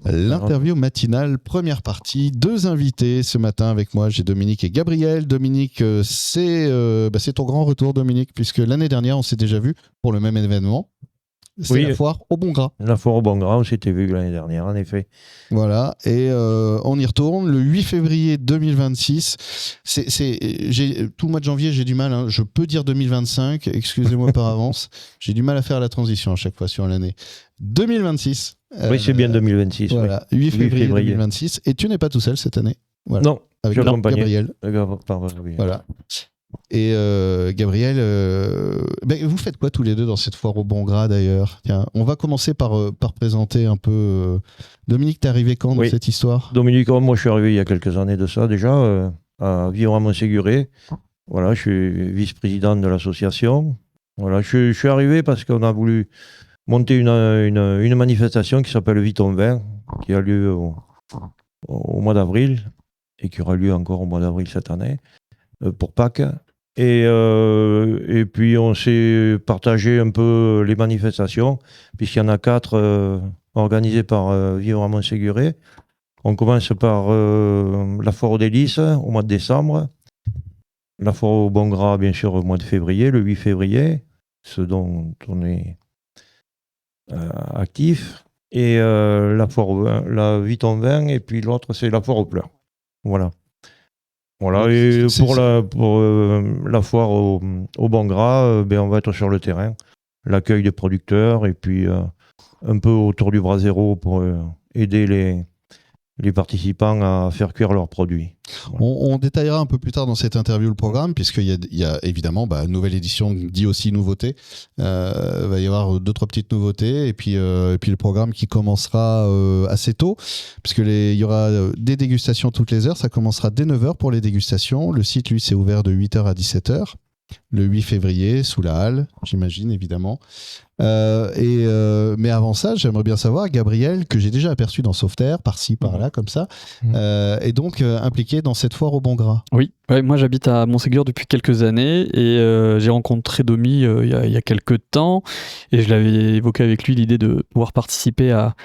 L'interview matinale, première partie. 2 invités ce matin avec moi. J'ai Dominique et Gabriel. Dominique, c'est ton grand retour, Dominique, puisque l'année dernière, on s'est déjà vu pour le même événement. C'est la foire au Bon Gras. La foire au Bon Gras, on s'était vu l'année dernière, en effet. Voilà, et on y retourne le 8 février 2026. Tout le mois de janvier, j'ai du mal. Hein. Je peux dire 2025, excusez-moi par avance. J'ai du mal à faire la transition à chaque fois sur l'année. 2026. Oui, c'est bien 2026. Voilà, oui. 8 février 2026. Et tu n'es pas tout seul cette année. Voilà. Non, avec Gabriel. Voilà. Et Gabriel, vous faites quoi tous les deux dans cette foire au Bon Gras d'ailleurs? Tiens, on va commencer par présenter un peu. Dominique, t'es arrivé quand dans cette histoire? Dominique, moi je suis arrivé il y a quelques années de ça déjà, à vivre à Montséguré. Voilà, je suis vice-président de l'association. Voilà, je suis arrivé parce qu'on a voulu monter une manifestation qui s'appelle Viton Vin, qui a lieu au mois d'avril et qui aura lieu encore au mois d'avril cette année. Pour Pâques. Et puis on s'est partagé un peu les manifestations, puisqu'il y en a 4 organisées par Vivre à Montséguré. On commence par la foire aux délices au mois de décembre, la foire au Bon Gras bien sûr au mois de février, le 8 février, ce dont on est actif, et la foire au vin, la Viton Vin, et puis l'autre c'est la foire aux pleurs. Voilà. Voilà, et pour la foire au Bon Gras, on va être sur le terrain, l'accueil des producteurs et puis un peu autour du brasero pour aider les participants à faire cuire leurs produits. Voilà. On détaillera un peu plus tard dans cette interview le programme, puisqu'il y a évidemment nouvelle édition, dit aussi nouveauté. Va y avoir 2-3 petites nouveautés, et puis le programme qui commencera assez tôt, puisqu'il y aura des dégustations toutes les heures. Ça commencera dès 9h pour les dégustations. Le site, lui, c'est ouvert de 8h à 17h. Le 8 février, sous la halle, j'imagine, évidemment. Mais avant ça, j'aimerais bien savoir, Gabriel, que j'ai déjà aperçu dans Sauveterre, par-ci, par-là, comme ça, est donc impliqué dans cette foire au Bon Gras. Oui, moi j'habite à Montségur depuis quelques années et j'ai rencontré Domi il y a quelques temps et je l'avais évoqué avec lui l'idée de pouvoir participer à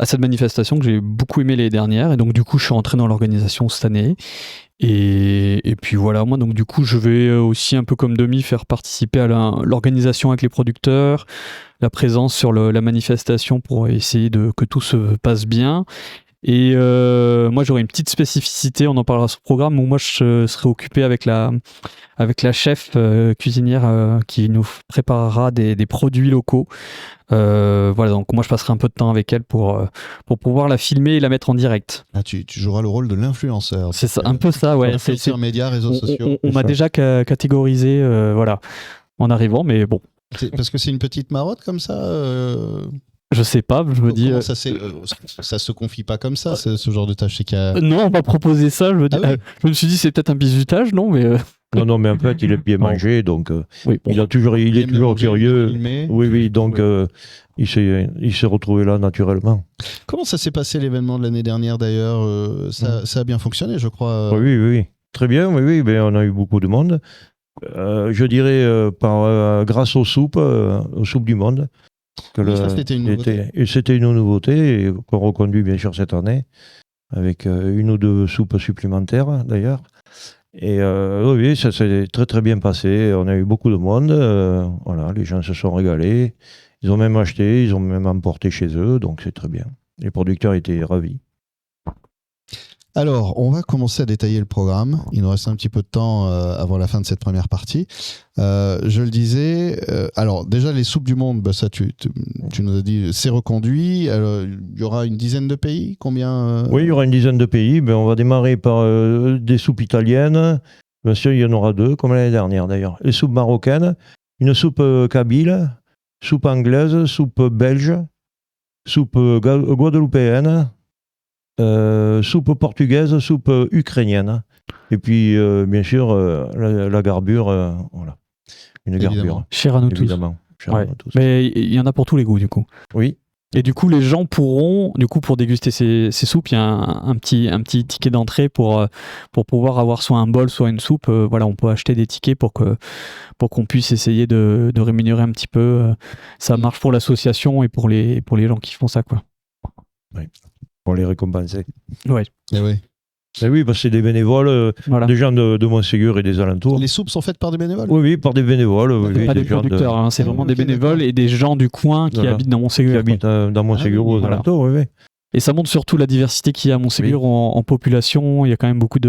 cette manifestation que j'ai beaucoup aimé l'année dernière, et donc du coup je suis rentré dans l'organisation cette année. Et puis voilà, moi donc du coup je vais aussi un peu comme Domi faire participer à l'organisation avec les producteurs, la présence sur la manifestation pour essayer que tout se passe bien. Et moi j'aurais une petite spécificité, on en parlera sur le programme, où moi je serai occupé avec la chef cuisinière qui nous préparera des produits locaux. Voilà, donc moi je passerai un peu de temps avec elle pour pouvoir la filmer et la mettre en direct. Ah, tu joueras le rôle de l'influenceur. C'est ça, un peu ça, ouais. C'est médias, réseaux sociaux. On m'a déjà catégorisé voilà, en arrivant, mais bon. Parce que c'est une petite marotte comme ça Je sais pas, je me dis. Ça se confie pas comme ça, ce genre de tâche. Non, on m'a proposé ça, je me suis dit c'est peut-être un bizutage, non, mais. Non, mais en fait, il est bien mangé, donc oui, bon. il est toujours curieux. Oui, donc il s'est retrouvé là naturellement. Comment ça s'est passé l'événement de l'année dernière d'ailleurs ça a bien fonctionné, je crois. Oui. Très bien, oui, on a eu beaucoup de monde. Je dirais grâce aux soupes du monde. C'était une nouveauté. Et c'était une nouveauté et qu'on reconduit bien sûr cette année, avec 1 ou 2 soupes supplémentaires d'ailleurs. Et oui, ça s'est très très bien passé. On a eu beaucoup de monde. Voilà, les gens se sont régalés. Ils ont même acheté, ils ont même emporté chez eux, donc c'est très bien. Les producteurs étaient ravis. Alors, on va commencer à détailler le programme. Il nous reste un petit peu de temps avant la fin de cette première partie. Je le disais, alors déjà les soupes du monde, ça tu nous as dit, c'est reconduit. Alors, il y aura une dizaine de pays, combien Oui, il y aura une dizaine de pays. On va démarrer par des soupes italiennes. Bien sûr, il y en aura 2, comme l'année dernière d'ailleurs. Les soupes marocaines, une soupe kabyle, soupe anglaise, soupe belge, soupe guadeloupéenne, soupe portugaise, soupe ukrainienne. Et puis, bien sûr, la garbure, voilà. Une garbure. Cher à nous évidemment. Tous. Mais il y en a pour tous les goûts, du coup. Oui. Et du coup, les gens pourront, du coup, pour déguster ces soupes, il y a un petit ticket d'entrée pour pouvoir avoir soit un bol, soit une soupe. Voilà, on peut acheter des tickets pour qu'on puisse essayer de rémunérer un petit peu. Ça marche pour l'association et pour les gens qui font ça, quoi. Oui. pour les récompenser. Eh oui. Et oui, parce que c'est des bénévoles, des gens de Montségur et des alentours. Les soupes sont faites par des bénévoles? Oui, par des bénévoles. Oui, pas des producteurs, hein, c'est vraiment des bénévoles et des gens du coin qui habitent dans Montségur. Qui habitent dans Montségur aux alentours, oui. Et ça montre surtout la diversité qu'il y a à Montségur en population. Il y a quand même beaucoup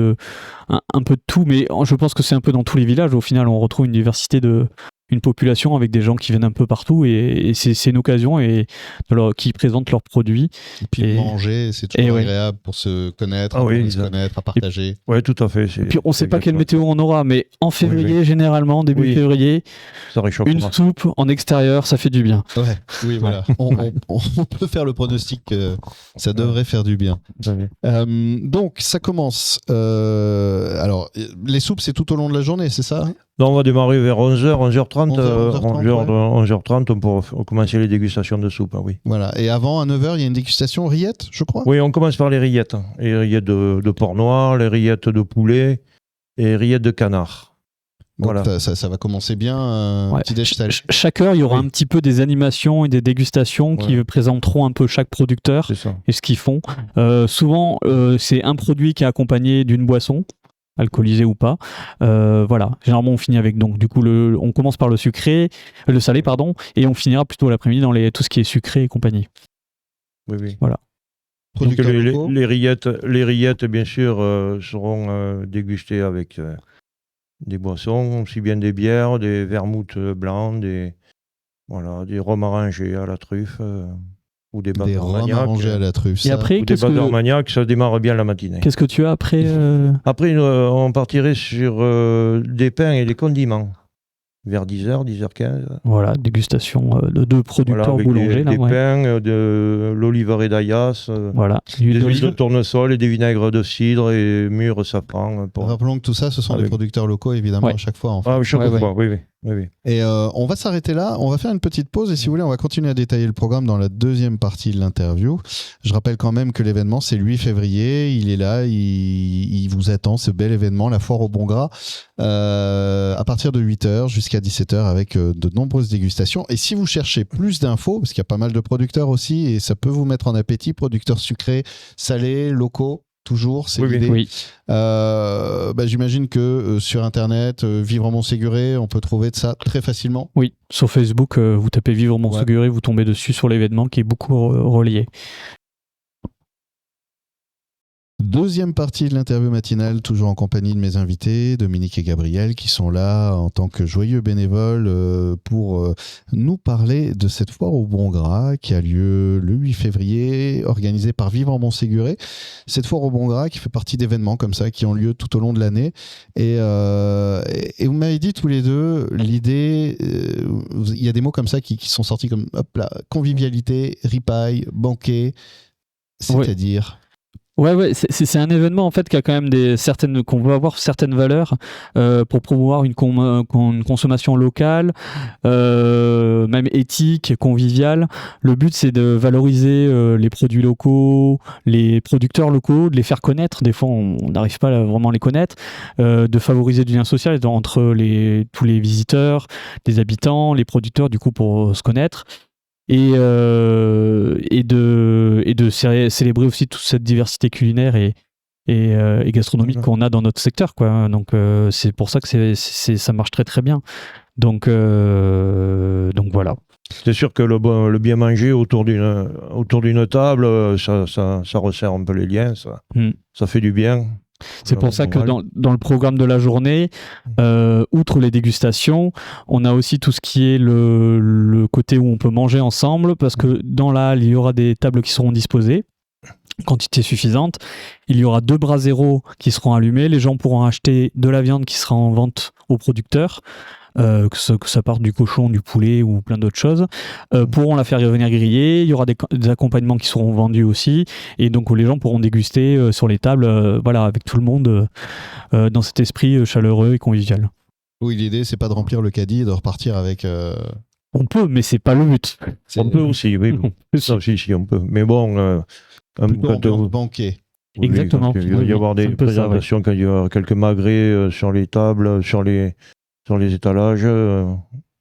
un peu de tout, mais je pense que c'est un peu dans tous les villages. Au final, on retrouve une diversité une population avec des gens qui viennent un peu partout et c'est une occasion qui présentent leurs produits. Et puis manger, c'est toujours agréable pour se connaître, à partager. Oui, tout à fait. Et puis on ne sait pas quelle météo on aura, mais en février, généralement, début février, ça réchauffe une soupe en extérieur, ça fait du bien. Ouais. Oui, voilà. on peut faire le pronostic que ça devrait faire du bien. Donc, ça commence. Alors, les soupes, c'est tout au long de la journée, c'est ça? Non, on va démarrer vers 11h, 11h30. 11h30, on pourra commencer les dégustations de soupe. Oui. Voilà. Et avant, à 9h, il y a une dégustation rillettes, je crois? Oui, on commence par les rillettes. Les rillettes de porc noir, les rillettes de poulet et les rillettes de canard. Donc voilà. Ça va commencer bien. Petit déj salé. Chaque heure, il y aura un petit peu des animations et des dégustations qui présenteront un peu chaque producteur et ce qu'ils font. Souvent, c'est un produit qui est accompagné d'une boisson, alcoolisé ou pas. Voilà. Généralement, on finit avec on commence par le salé, et on finira plutôt l'après-midi dans tout ce qui est sucré et compagnie. Oui. Voilà. Donc les rillettes, bien sûr, seront dégustées avec des boissons, aussi bien des bières, des vermouths blancs, des rhums arrangés à la truffe. Ou des rhums arrangés à la truffe. Et après, des badeurs maniaques, ça démarre bien la matinée. Qu'est-ce que tu as après Après, on partirait sur des pains et des condiments. Vers 10h, 10h15. Voilà, dégustation de producteurs boulangers. Des pains, de l'olivaré d'Ayas, des huiles de tournesol et des vinaigres de cidre et mûres safran. Rappelons que tout ça, ce sont des producteurs locaux, évidemment, à chaque fois. Chaque fois, oui. Et on va s'arrêter là, on va faire une petite pause et si vous voulez, on va continuer à détailler le programme dans la deuxième partie de l'interview. Je rappelle quand même que l'événement, c'est le 8 février, il est là, il vous attend, ce bel événement, la foire au bon gras, à partir de 8h jusqu'à 17h avec de nombreuses dégustations. Et si vous cherchez plus d'infos, parce qu'il y a pas mal de producteurs aussi et ça peut vous mettre en appétit, producteurs sucrés, salés, locaux, toujours, c'est l'idée. Oui. J'imagine que sur Internet, Vivre Montséguré, on peut trouver de ça très facilement. Oui, sur Facebook, vous tapez Vivre Montséguré, vous tombez dessus sur l'événement qui est beaucoup relié. Deuxième partie de l'interview matinale, toujours en compagnie de mes invités, Dominique et Gabriel, qui sont là en tant que joyeux bénévoles pour nous parler de cette foire au bon gras qui a lieu le 8 février, organisée par Vivre Montséguré. Cette foire au bon gras qui fait partie d'événements comme ça qui ont lieu tout au long de l'année. Et vous m'avez dit tous les deux, l'idée, il y a des mots comme ça qui sont sortis comme convivialité, ripaille, banquet, c'est-à-dire... Ouais, c'est un événement en fait qui a quand même qu'on veut avoir certaines valeurs pour promouvoir une consommation locale, même éthique, conviviale. Le but c'est de valoriser les produits locaux, les producteurs locaux, de les faire connaître. Des fois on n'arrive pas à vraiment les connaître, de favoriser du lien social entre tous les visiteurs, les habitants, les producteurs du coup pour se connaître. Et de célébrer aussi toute cette diversité culinaire et gastronomique qu'on a dans notre secteur, quoi. Donc c'est pour ça que ça marche très très bien. Donc voilà. C'est sûr que le bien manger autour d'une table, ça resserre un peu les liens, ça fait du bien. C'est pour ça que dans le programme de la journée, outre les dégustations, on a aussi tout ce qui est le côté où on peut manger ensemble, parce que dans la halle, il y aura des tables qui seront disposées, quantité suffisante. Il y aura 2 braseros qui seront allumés. Les gens pourront acheter de la viande qui sera en vente aux producteurs. Que ça parte du cochon, du poulet ou plein d'autres choses, pourront la faire venir griller. Il y aura des accompagnements qui seront vendus aussi, et donc les gens pourront déguster sur les tables, avec tout le monde dans cet esprit chaleureux et convivial. Oui, l'idée c'est pas de remplir le caddie et de repartir avec. On peut, mais c'est pas le but. On peut aussi, oui. Ça aussi, on peut. Mais bon, plutôt banquet. Exactement. Il va y avoir des présentations quand il y aura quelques magrets sur les tables, sur les étalages,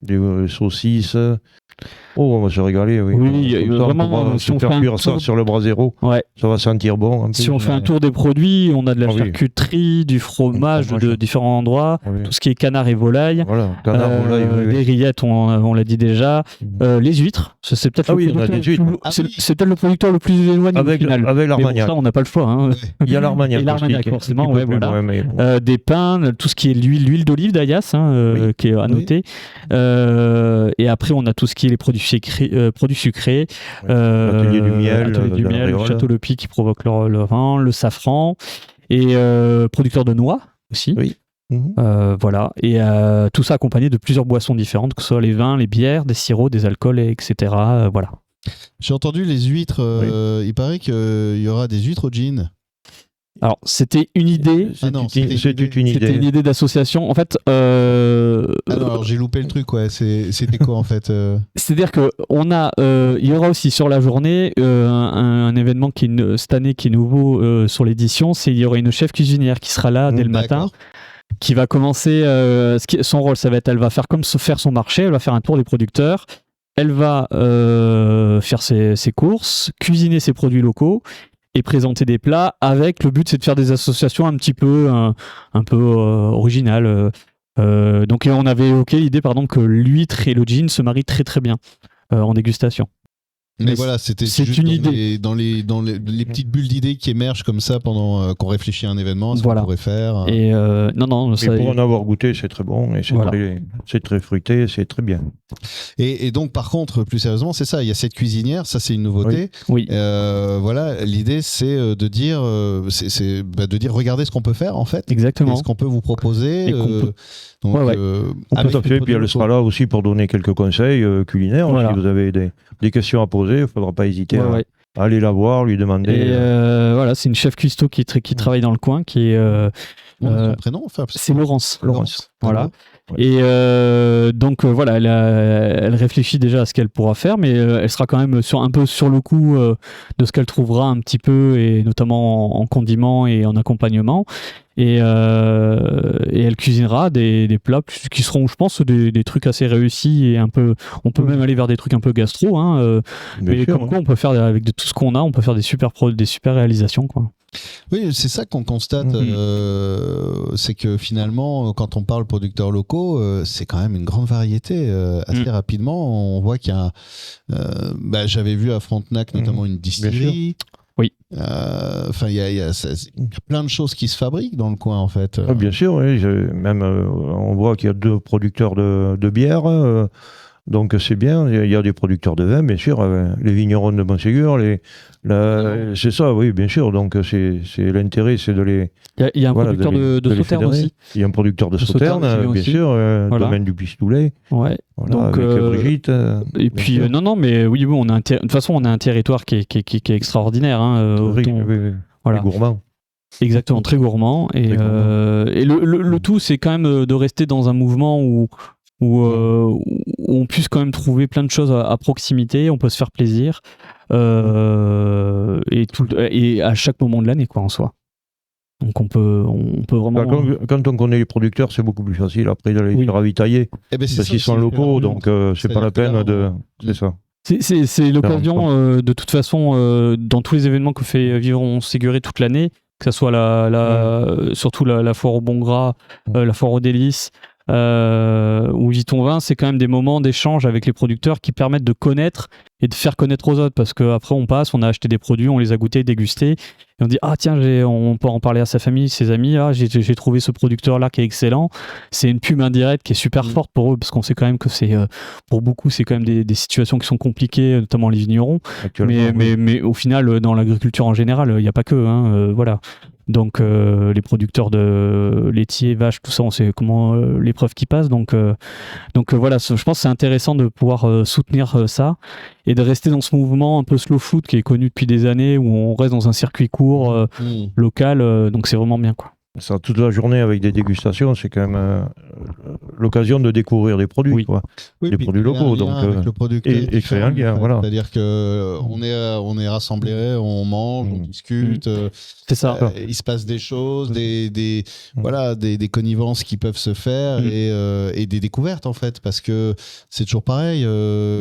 des saucisses. Oh, on va se régaler, oui. Oui, Comme ça, vraiment, on pourra si on se faire fait un cuire ça tour- sur le brasero, Ouais. ça va sentir bon. en Si plus. on fait un tour des produits, on a de la Ah oui. charcuterie, du fromage fromage. de différents endroits, Oui. tout ce qui est canard et volaille. Voilà, canard, volaille, oui, oui. Les rillettes, on l'a dit déjà. Les huîtres, c'est peut-être Ah le oui, on a producteur des huîtres. le plus- Ah c'est oui. c'est peut-être le producteur le plus éloigné au Avec final. Mais bon, l'Armagnac. ça, on n'a pas le choix. Hein. Il y a l'Armagnac Et l'Armagnac, aussi, forcément, un petit ouais, peu plus voilà. loin, mais bon. Des pains, tout ce qui est l'huile d'olive d'Ayas, Oui. qui est à noter. Et après, on a tout ce qui est les produits sucrés. L'atelier du miel, l'atelier du de miel, le l'Aréole. château Le Py qui provoque le vin, le safran. Et producteur de noix aussi. Oui. Mhm. Voilà. Et tout ça accompagné de plusieurs boissons différentes, que ce soit les vins, les bières, des sirops, des alcools, etc. Voilà. J'ai entendu les huîtres. Il paraît qu'il y aura des huîtres au gin. Alors, c'était une idée. Ah non, C'était une C'était une idée. idée d'association. En fait, Ah non, alors j'ai loupé le truc, ouais. C'était quoi en fait c'est-à-dire que il y aura aussi sur la journée un événement cette année qui est nouveau sur l'édition. Il y aura une chef cuisinière qui sera là dès le matin, D'accord. qui va commencer. Son rôle, ça va être, elle va faire faire son marché, elle va faire un tour des producteurs, elle va faire ses courses, cuisiner ses produits locaux et présenter des plats. Avec le but, c'est de faire des associations un peu originales. Donc on avait évoqué l'idée que l'huître et le gin se marient très très bien en dégustation. Mais Mais voilà, c'était c'est juste une dans les petites bulles d'idées qui émergent comme ça pendant qu'on réfléchit à un événement, ce Voilà. qu'on pourrait faire. Et non, ça, Mais pour en avoir goûté, c'est très bon et Voilà. c'est très fruité, c'est très bien. Et donc, par contre, plus sérieusement, c'est ça. Il y a cette cuisinière, ça c'est une nouveauté. oui. Voilà, l'idée c'est de dire, de dire, regardez ce qu'on peut faire en fait. Exactement. Et ce qu'on peut vous proposer. Et qu'on peut- Donc, Ouais, ouais. avec Tout à les fait. Puis elle produits sera là aussi pour donner quelques conseils culinaires. Voilà. Si vous avez des questions à poser, il ne faudra pas hésiter Ouais, ouais. à aller la voir, lui demander. Et voilà, c'est une chef cuistot qui travaille dans le coin, qui est On a son prénom, enfin, c'est Laurence. Voilà. Ouais. Et donc voilà, elle réfléchit déjà à ce qu'elle pourra faire, mais elle sera quand même un peu sur le coup de ce qu'elle trouvera un petit peu, et notamment en condiments et en accompagnement. Et elle cuisinera des plats qui seront, je pense, des trucs assez réussis, et un peu. On peut même aller vers des trucs un peu gastro, Bien mais sûr, comme quoi on peut faire avec tout ce qu'on a, on peut faire des super réalisations, quoi. Oui, c'est ça qu'on constate, Mhm. c'est que finalement, quand on parle producteurs locaux, c'est quand même une grande variété. Assez rapidement, on voit qu'il y a, j'avais vu à Frontenac notamment une distillerie. Oui. Enfin, il y a plein de choses qui se fabriquent dans le coin en fait. Ah, bien sûr, oui. Même on voit qu'il y a 2 producteurs de bière. Donc c'est bien, il y a des producteurs de vin, bien sûr, les vignerons de Montségur, c'est ça, oui, bien sûr. Donc c'est l'intérêt, c'est de les. Il y a un voilà, producteur de de les Sauterne fédérer. aussi. Il y a un producteur de Sauterne Sauterne, qui vient bien aussi. sûr, Voilà. domaine du Pistoulet. Ouais. Voilà, Donc, avec Brigitte. Et bien puis sûr. non, mais oui, on a de toute façon, on a un territoire qui est extraordinaire. Oui, autant- oui. voilà. Les gourmands. Exactement, très gourmand. Et, Très gourmand. et le tout, c'est quand même de rester dans un mouvement où on puisse quand même trouver plein de choses à proximité, on peut se faire plaisir, et à chaque moment de l'année, quoi, en soi. Donc on peut vraiment. Quand on connaît les producteurs, c'est beaucoup plus facile après de les faire ravitailler. Eh ben, c'est Parce ça qu'ils sont aussi, locaux, donc c'est pas la peine de. C'est ça. C'est l'occasion, de toute façon, dans tous les événements que fait Vivron Séguré toute l'année, que ce soit surtout la foire au bon gras, la foire aux délices, ou Viton Vin, c'est quand même des moments d'échange avec les producteurs qui permettent de connaître et de faire connaître aux autres, parce qu'après on a acheté des produits, on les a goûtés, dégustés, et on dit ah tiens, on peut en parler à sa famille, ses amis, j'ai trouvé ce producteur là qui est excellent. C'est une pub indirecte qui est super forte pour eux, parce qu'on sait quand même que c'est pour beaucoup c'est quand même des situations qui sont compliquées, notamment les vignerons, mais au final dans l'agriculture en général il n'y a pas que voilà. Donc les producteurs de laitiers, vaches, tout ça, on sait comment l'épreuve qui passe. Donc voilà, je pense que c'est intéressant de pouvoir soutenir ça et de rester dans ce mouvement un peu slow food qui est connu depuis des années, où on reste dans un circuit court local. Donc c'est vraiment bien, quoi. ça toute la journée avec des dégustations, c'est quand même l'occasion de découvrir des produits, Oui. quoi. Oui, des puis produits créer un locaux, lien donc, avec le producteur et créer un lien, voilà. C'est-à-dire que on est rassemblés, on mange, on discute. C'est ça. Il se passe des choses, des connivences qui peuvent se faire et des découvertes en fait, parce que c'est toujours pareil.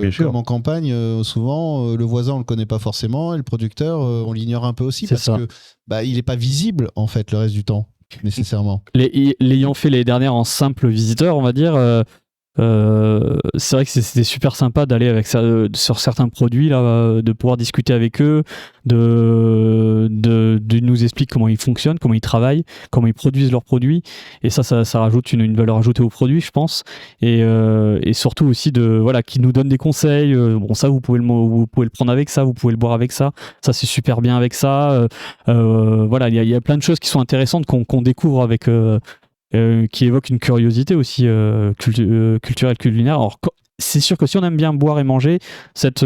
Bien sûr. Comme en campagne, souvent le voisin on le connaît pas forcément et le producteur on l'ignore un peu aussi C'est parce ça. que il est pas visible en fait le reste du temps nécessairement. L'ayant fait les dernières en simple visiteur, on va dire, c'est vrai que c'était super sympa d'aller avec ça sur certains produits là, de pouvoir discuter avec eux, de nous expliquer comment ils fonctionnent, comment ils travaillent, comment ils produisent leurs produits, et ça rajoute une valeur ajoutée aux produits, je pense, et surtout aussi qui nous donnent des conseils. Bon, ça vous pouvez le prendre avec ça, vous pouvez le boire avec ça c'est super bien avec ça. Voilà, il y a plein de choses qui sont intéressantes qu'on découvre avec qui évoque une curiosité aussi culturelle, culinaire. Alors, c'est sûr que si on aime bien boire et manger, cette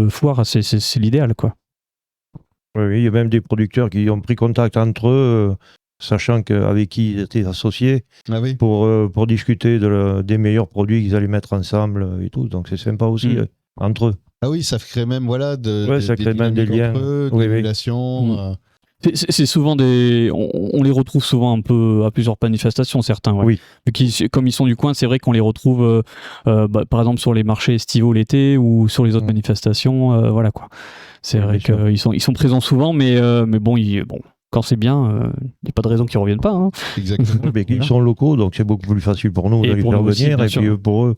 foire, c'est l'idéal, quoi. Oui, il y a même des producteurs qui ont pris contact entre eux, sachant avec qui ils étaient associés, pour discuter des meilleurs produits qu'ils allaient mettre ensemble et tout. Donc c'est sympa aussi entre eux. Ah oui, ça crée même ça crée même des liens, des relations. C'est souvent on les retrouve souvent un peu à plusieurs manifestations, certains. Ouais. Oui. Comme ils sont du coin, c'est vrai qu'on les retrouve, par exemple, sur les marchés estivaux l'été ou sur les autres manifestations. Voilà quoi. C'est vrai qu'ils sont présents souvent, mais bon, quand c'est bien, il n'y a pas de raison qu'ils ne reviennent pas. Hein. Exactement. Mais ils sont locaux, donc c'est beaucoup plus facile pour nous d'aller faire venir. Et puis pour eux,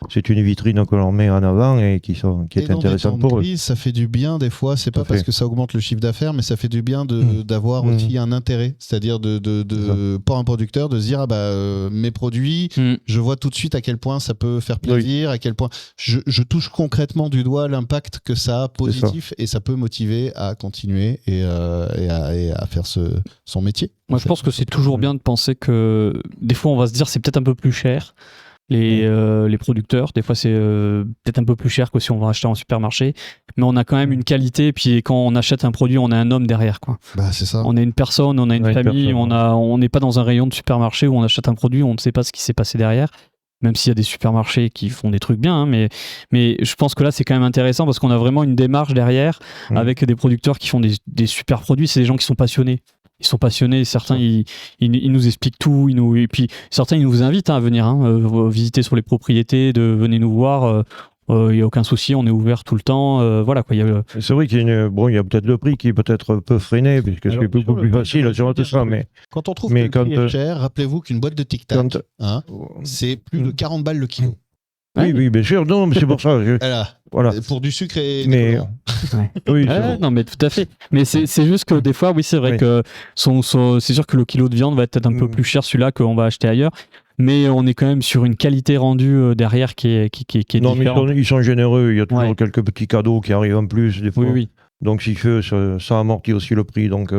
c'est une vitrine que l'on met en avant et qui est intéressante pour eux. Ça fait du bien des fois, c'est pas parce que ça augmente le chiffre d'affaires, mais ça fait du bien d'avoir aussi un intérêt. C'est-à-dire pour un producteur de se dire mes produits, je vois tout de suite à quel point ça peut faire plaisir, à quel point je touche concrètement du doigt l'impact que ça a positif et ça peut motiver à continuer et à faire son métier. Moi, je pense que c'est toujours bien de penser que des fois, on va se dire c'est peut-être un peu plus cher. Les producteurs, des fois, c'est peut-être un peu plus cher que si on va acheter en supermarché, mais on a quand même une qualité. Et puis, quand on achète un produit, on a un homme derrière, quoi. C'est ça. On est une personne, on a une famille, on n'est pas dans un rayon de supermarché où on achète un produit, on ne sait pas ce qui s'est passé derrière. Même s'il y a des supermarchés qui font des trucs bien, hein, mais je pense que là, c'est quand même intéressant parce qu'on a vraiment une démarche derrière avec des producteurs qui font des super produits. C'est des gens qui sont passionnés. Ils sont passionnés, certains ils nous expliquent tout, et puis certains ils nous invitent à venir visiter sur les propriétés, venez nous voir. Il n'y a aucun souci, on est ouvert tout le temps. Voilà, quoi, c'est vrai qu'il y a peut-être le prix qui est peut-être un peu freiné, puisque c'est beaucoup plus facile sur tout ça. Mais quand on trouve que le prix est cher, rappelez-vous qu'une boîte de Tic Tac, c'est plus de 40 balles le kilo. Oui, bien sûr, non, mais c'est pour ça. Voilà. Pour du sucre et non, mais tout à fait. Mais c'est juste que des fois, oui, c'est vrai que c'est sûr que le kilo de viande va être un peu plus cher celui-là qu'on va acheter ailleurs. Mais on est quand même sur une qualité rendue derrière qui est différente. Mais ils sont généreux. Il y a toujours quelques petits cadeaux qui arrivent en plus des fois. Oui. Donc s'il fait, ça amortit aussi le prix. Donc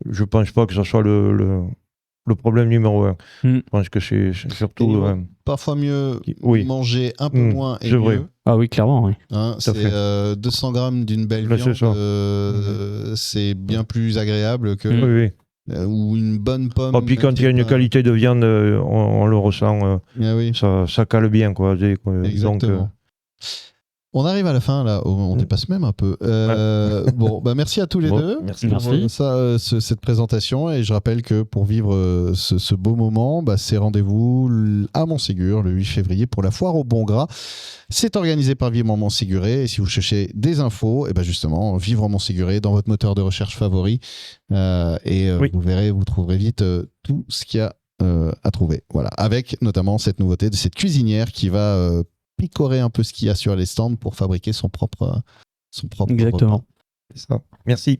je pense pas que ce soit le problème numéro 1. Je pense que c'est surtout parfois mieux manger un peu moins et vrai. mieux. Ah oui, clairement, oui. C'est 200 grammes d'une belle viande, c'est bien plus agréable que ou une bonne pomme. Puis quand il y a une qualité de viande, on le ressent. Ça cale bien, quoi. Exactement. Donc, on arrive à la fin, là, on dépasse même un peu. Merci à tous les deux pour cette présentation. Et je rappelle que pour vivre ce beau moment, c'est rendez-vous à Montségur le 8 février pour la foire au bon gras. C'est organisé par Vivre Montséguré. Et si vous cherchez des infos, justement, Vivre Montséguré dans votre moteur de recherche favori. Vous verrez, vous trouverez vite tout ce qu'il y a à trouver. Voilà. Avec notamment cette nouveauté de cette cuisinière qui va picorer un peu ce qu'il y a sur les stands pour fabriquer son propre Exactement. repas. C'est ça. Merci.